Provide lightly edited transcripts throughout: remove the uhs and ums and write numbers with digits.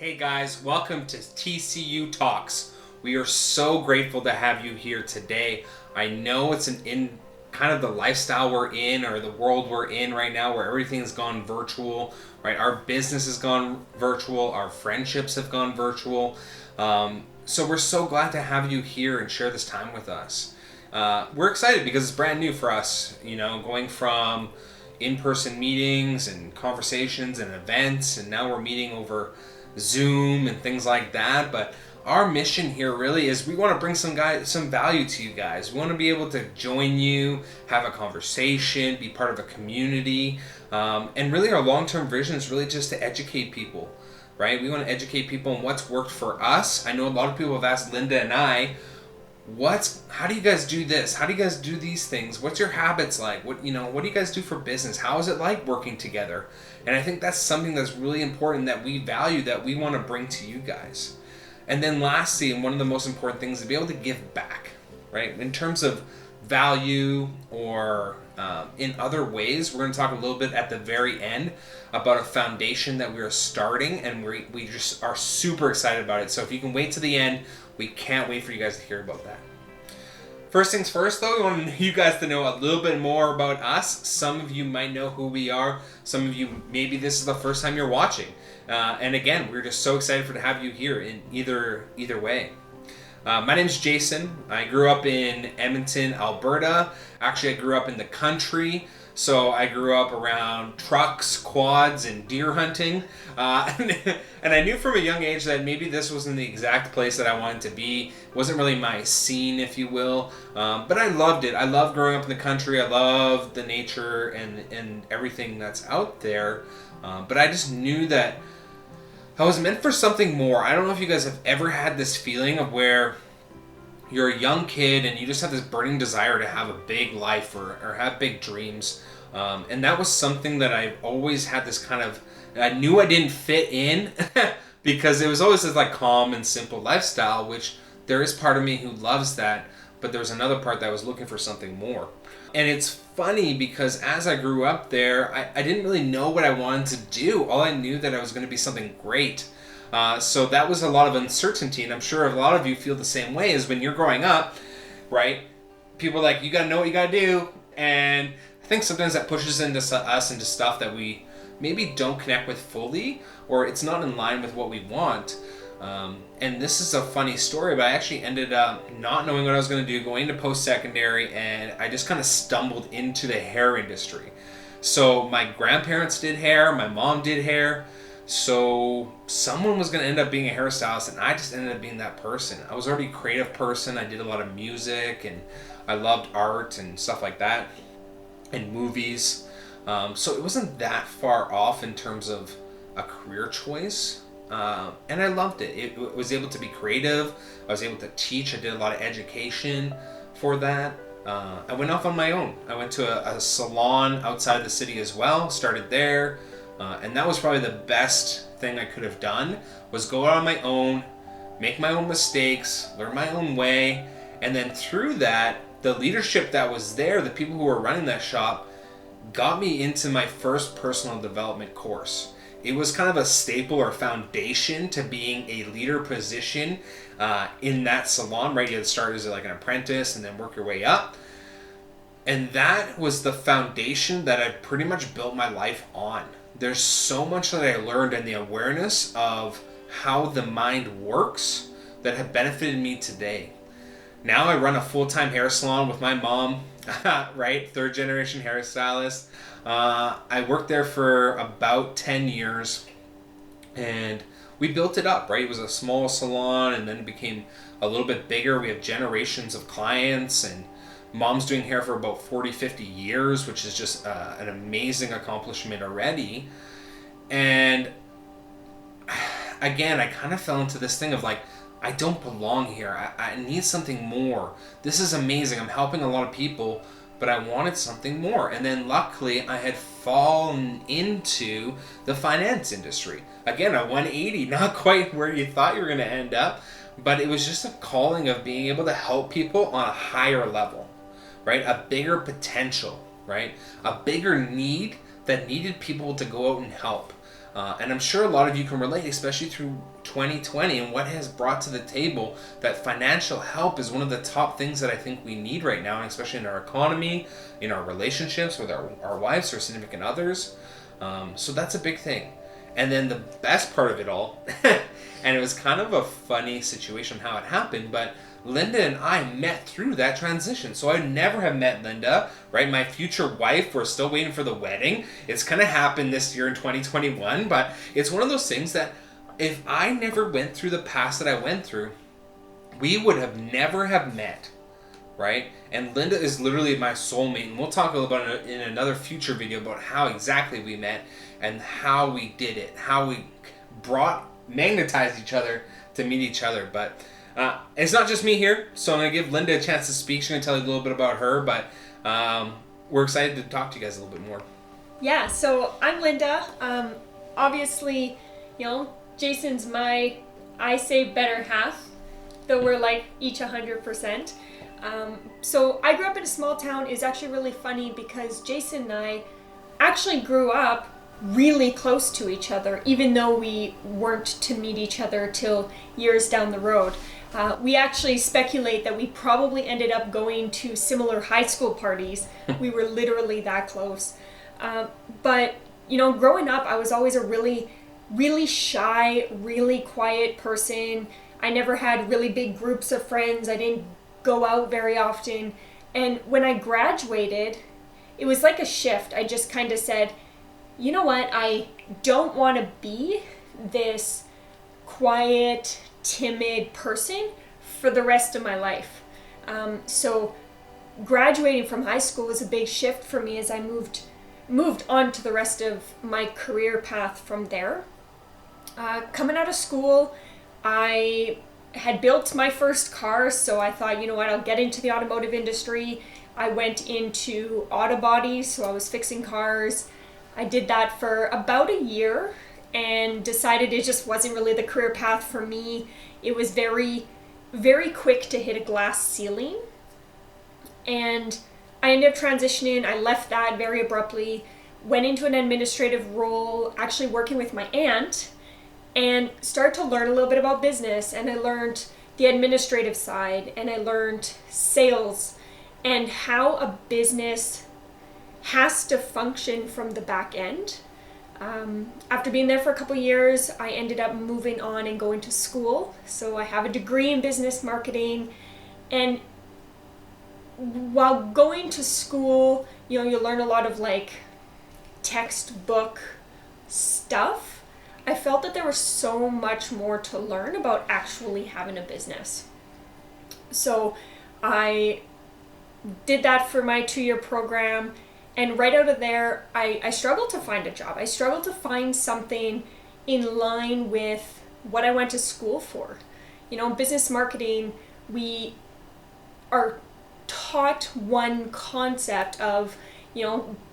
Hey guys, welcome to TCU Talks. We are so grateful to have you here today. I know it's in kind of the lifestyle we're in or the world we're in right now where everything's gone virtual, right? Our business has gone virtual, our friendships have gone virtual. So we're so glad to have you here and share this time with us. We're excited because it's brand new for us, going from in-person meetings and conversations and events, and now we're meeting over Zoom and things like that. But our mission here really is we want to bring some value to you guys. We want to be able to join you, have a conversation, be part of a community, and really our long-term vision is really just to educate people, right? We want to educate people on what's worked for us. I know a lot of people have asked Linda and I, how do you guys do this? How do you guys do these things? What's your habits like? What do you guys do for business? How is it like working together? And I think that's something that's really important that we value, that we want to bring to you guys. And then lastly, and one of the most important things, is to be able to give back, right? In terms of value or in other ways, we're going to talk a little bit at the very end about a foundation that we are starting, and we just are super excited about it. So if you can wait to the end, we can't wait for you guys to hear about that. First things first, though, we want you guys to know a little bit more about us. Some of you might know who we are. Some of you, maybe this is the first time you're watching. And again, we're just so excited to have you here in either way. My name's Jason. I grew up in Edmonton, Alberta. Actually, I grew up in the country. So I grew up around trucks, quads, and deer hunting. And I knew from a young age that maybe this wasn't the exact place that I wanted to be. It wasn't really my scene, if you will. But I loved it. I loved growing up in the country. I loved the nature and everything that's out there. But I just knew that I was meant for something more. I don't know if you guys have ever had this feeling of where you're a young kid and you just have this burning desire to have a big life or have big dreams. And that was something that I've always had this kind of, I knew I didn't fit in because it was always this like calm and simple lifestyle, which there is part of me who loves that, but there was another part that was looking for something more. And it's funny because as I grew up there, I didn't really know what I wanted to do. All I knew that I was going to be something great. So that was a lot of uncertainty, and I'm sure a lot of you feel the same way as when you're growing up, right? People are like, you got to know what you got to do. And I think sometimes that pushes us into stuff that we maybe don't connect with fully, or it's not in line with what we want. And this is a funny story, but I actually ended up not knowing what I was going to do, going to post-secondary, and I just kind of stumbled into the hair industry. So my grandparents did hair, my mom did hair, so someone was going to end up being a hairstylist, and I just ended up being that person. I was already a creative person. I did a lot of music, and I loved art and stuff like that, and movies. So it wasn't that far off in terms of a career choice. And I loved it. It was able to be creative. I was able to teach. I did a lot of education for that. I went off on my own. I went to a salon outside the city as well, started there. And that was probably the best thing I could have done, was go out on my own, make my own mistakes, learn my own way. And then through that, the leadership that was there, the people who were running that shop, got me into my first personal development course. It was kind of a staple or foundation to being a leader position in that salon, right? You had to start as like an apprentice and then work your way up. And that was the foundation that I pretty much built my life on. There's so much that I learned, and the awareness of how the mind works that have benefited me today. Now I run a full-time hair salon with my mom, right? Third generation hairstylist. I worked there for about 10 years, and we built it up, right? It was a small salon, and then it became a little bit bigger. We have generations of clients, and mom's doing hair for about 40, 50 years, which is just an amazing accomplishment already. And again, I kind of fell into this thing of like, I don't belong here. I need something more. This is amazing. I'm helping a lot of people, but I wanted something more. And then luckily, I had fallen into the finance industry. Again, a 180, not quite where you thought you were going to end up, but it was just a calling of being able to help people on a higher level, right? A bigger potential, right? A bigger need that needed people to go out and help. And I'm sure a lot of you can relate, especially through 2020 and what has brought to the table that financial help is one of the top things that I think we need right now, and especially in our economy, in our relationships with our wives or significant others. So that's a big thing. And then the best part of it all, and it was kind of a funny situation how it happened, but Linda and I met through that transition. So I never have met Linda, right? My future wife, we're still waiting for the wedding. It's going to happen this year in 2021, but it's one of those things that if I never went through the past that I went through, we would have never have met, right? And Linda is literally my soulmate, and we'll talk a little bit in another future video about how exactly we met and how we did it, how we magnetized each other to meet each other. But it's not just me here, so I'm going to give Linda a chance to speak. She's going to tell you a little bit about her, but we're excited to talk to you guys a little bit more. Yeah, so I'm Linda. Obviously, Jason's I say better half, though we're like each 100%. So I grew up in a small town. It's actually really funny because Jason and I actually grew up really close to each other, even though we weren't to meet each other till years down the road. We actually speculate that we probably ended up going to similar high school parties. We were literally that close. But, growing up, I was always a really, really shy, really quiet person. I never had really big groups of friends. I didn't go out very often. And when I graduated, it was like a shift. I just kind of said, you know what, I don't want to be this quiet, timid person for the rest of my life. So graduating from high school was a big shift for me as I moved on to the rest of my career path from there. Coming out of school, I had built my first car, so I thought, you know what, I'll get into the automotive industry. I went into auto bodies, so I was fixing cars. I did that for about a year and decided it just wasn't really the career path for me. It was very, very quick to hit a glass ceiling. And I ended up transitioning. I left that very abruptly, went into an administrative role, actually working with my aunt, and started to learn a little bit about business. And I learned the administrative side, and I learned sales and how a business has to function from the back end. After being there for a couple years, I ended up moving on and going to school. So I have a degree in business marketing. And while going to school, you learn a lot of textbook stuff. I felt that there was so much more to learn about actually having a business. So I did that for my 2-year program. And right out of there, I struggled to find a job. I struggled to find something in line with what I went to school for. Business marketing, we are taught one concept of,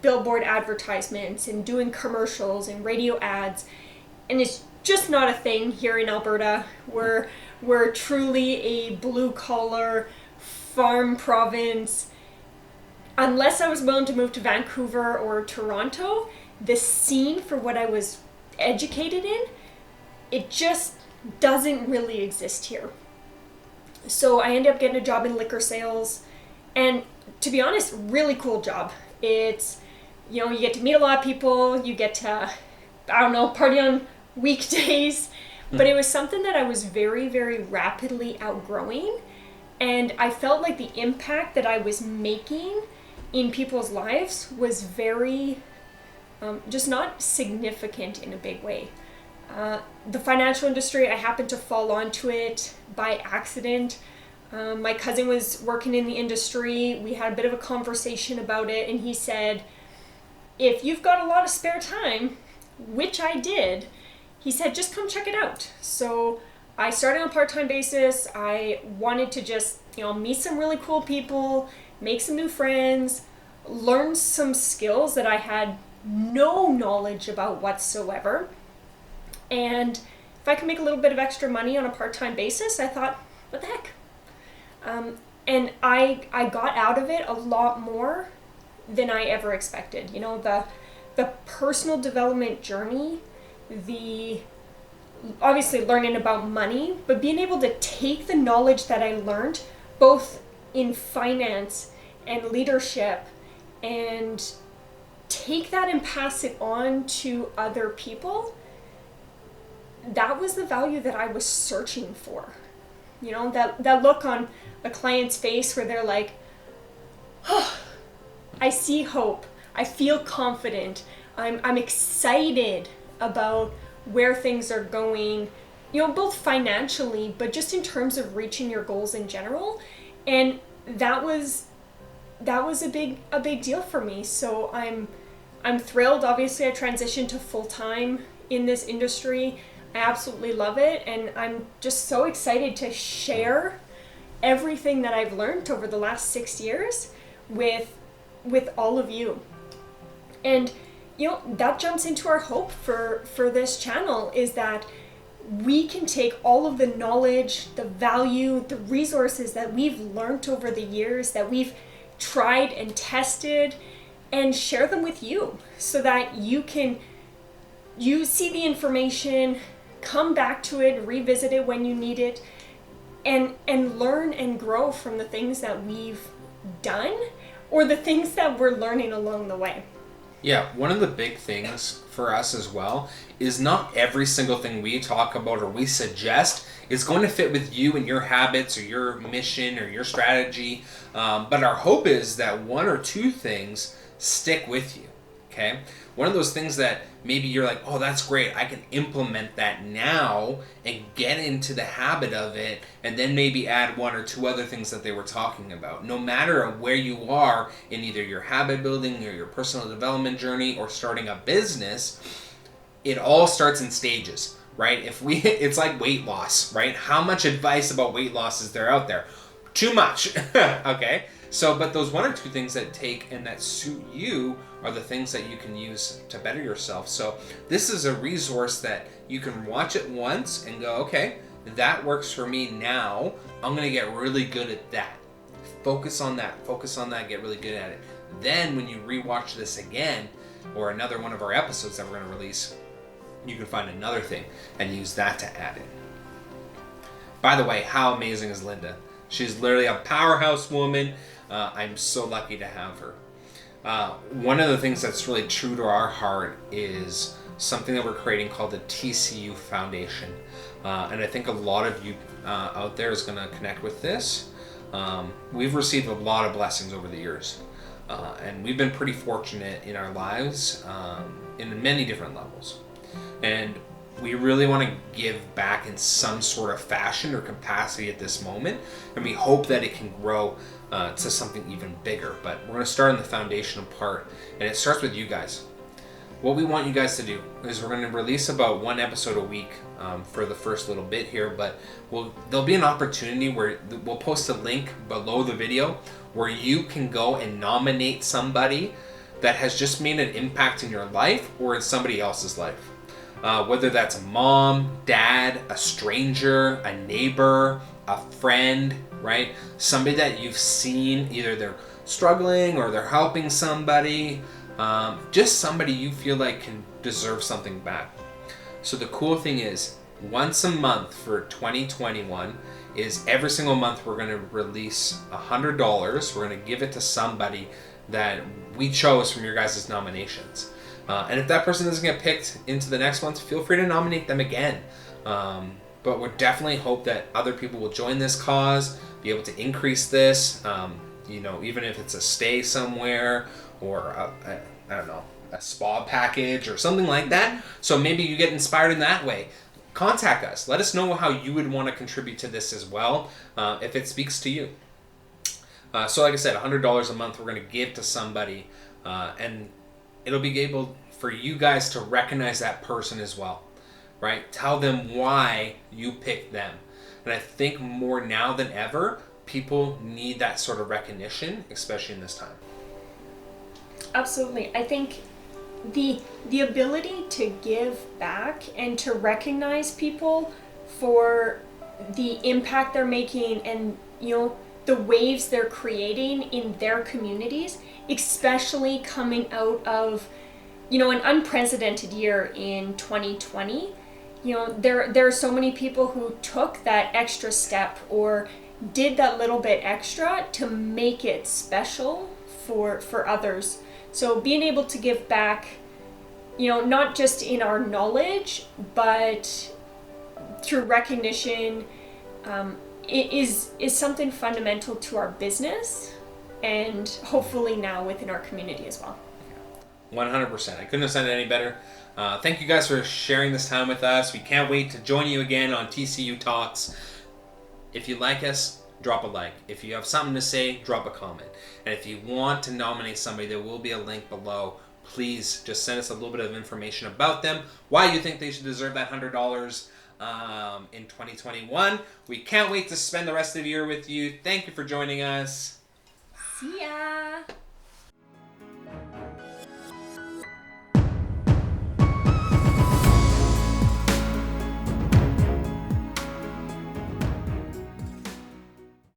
billboard advertisements and doing commercials and radio ads. And it's just not a thing here in Alberta. We're truly a blue-collar farm province. Unless I was willing to move to Vancouver or Toronto, the scene for what I was educated in, it just doesn't really exist here. So I ended up getting a job in liquor sales, and to be honest, really cool job. It's, you get to meet a lot of people, you get to, party on weekdays, but it was something that I was very, very rapidly outgrowing, and I felt like the impact that I was making in people's lives was very, just not significant in a big way. The financial industry, I happened to fall onto it by accident. My cousin was working in the industry. We had a bit of a conversation about it, and he said, if you've got a lot of spare time, which I did, he said, just come check it out. So I started on a part-time basis. I wanted to just, meet some really cool people, make some new friends, learn some skills that I had no knowledge about whatsoever. And if I could make a little bit of extra money on a part-time basis, I thought, what the heck? And I got out of it a lot more than I ever expected. The personal development journey the obviously learning about money, but being able to take the knowledge that I learned both in finance and leadership and take that and pass it on to other people, that was the value that I was searching for. You know, that look on a client's face where they're like, oh, I see hope, I feel confident, I'm excited about where things are going, you know, both financially, but just in terms of reaching your goals in general. And that was a big deal for me. So I'm thrilled. Obviously, I transitioned to full-time in this industry. I absolutely love it, and I'm just so excited to share everything that I've learned over the last 6 years with all of you. And you know, that jumps into our hope for this channel, is that we can take all of the knowledge, the value, the resources that we've learned over the years, that we've tried and tested, and share them with you so that you see the information, come back to it, revisit it when you need it, and learn and grow from the things that we've done or the things that we're learning along the way. Yeah, one of the big things for us as well is not every single thing we talk about or we suggest is going to fit with you and your habits or your mission or your strategy. But our hope is that one or two things stick with you, okay? One of those things that maybe you're like, oh, that's great, I can implement that now and get into the habit of it, and then maybe add one or two other things that they were talking about. No matter where you are in either your habit building or your personal development journey or starting a business, it all starts in stages, right? It's like weight loss, right? How much advice about weight loss is there out there? Too much, okay? So, but those one or two things that take and that suit you are the things that you can use to better yourself. So this is a resource that you can watch it once and go, okay, that works for me now. I'm going to get really good at that. Focus on that, get really good at it. Then when you rewatch this again, or another one of our episodes that we're going to release, you can find another thing and use that to add in. By the way, how amazing is Linda? She's literally a powerhouse woman. I'm so lucky to have her. One of the things that's really true to our heart is something that we're creating called the TCU Foundation. And I think a lot of you out there is going to connect with this. We've received a lot of blessings over the years. And we've been pretty fortunate in our lives in many different levels. And we really want to give back in some sort of fashion or capacity at this moment. And we hope that it can grow to something even bigger. But we're going to start on the foundational part. And it starts with you guys. What we want you guys to do is we're going to release about one episode a week for the first little bit here. But there'll be an opportunity where we'll post a link below the video where you can go and nominate somebody that has just made an impact in your life or in somebody else's life. Whether that's a mom, dad, a stranger, a neighbor, a friend, right? Somebody that you've seen, either they're struggling or they're helping somebody, just somebody you feel like can deserve something back. So the cool thing is, once a month for 2021 is every single month we're going to release $100. We're going to give it to somebody that we chose from your guys' nominations. And if that person doesn't get picked into the next ones, feel free to nominate them again. But we definitely hope that other people will join this cause, be able to increase this, even if it's a stay somewhere or a spa package or something like that. So maybe you get inspired in that way. Contact us. Let us know how you would want to contribute to this as well, if it speaks to you. So like I said, $100 a month we're going to give to somebody, and it'll be able for you guys to recognize that person as well, right? Tell them why you picked them. And I think more now than ever, people need that sort of recognition, especially in this time. Absolutely. I think the ability to give back and to recognize people for the impact they're making and, the waves they're creating in their communities, especially coming out of an unprecedented year in 2020. There are so many people who took that extra step or did that little bit extra to make it special for others. So being able to give back, not just in our knowledge, but through recognition, is something fundamental to our business, and hopefully now within our community as well. 100%. I couldn't have said it any better. Thank you guys for sharing this time with us. We can't wait to join you again on TCU Talks. If you like us, drop a like. If you have something to say, drop a comment. And if you want to nominate somebody, there will be a link below. Please just send us a little bit of information about them, why you think they should deserve that $100 in 2021. We can't wait to spend the rest of the year with you. Thank you for joining us. See ya!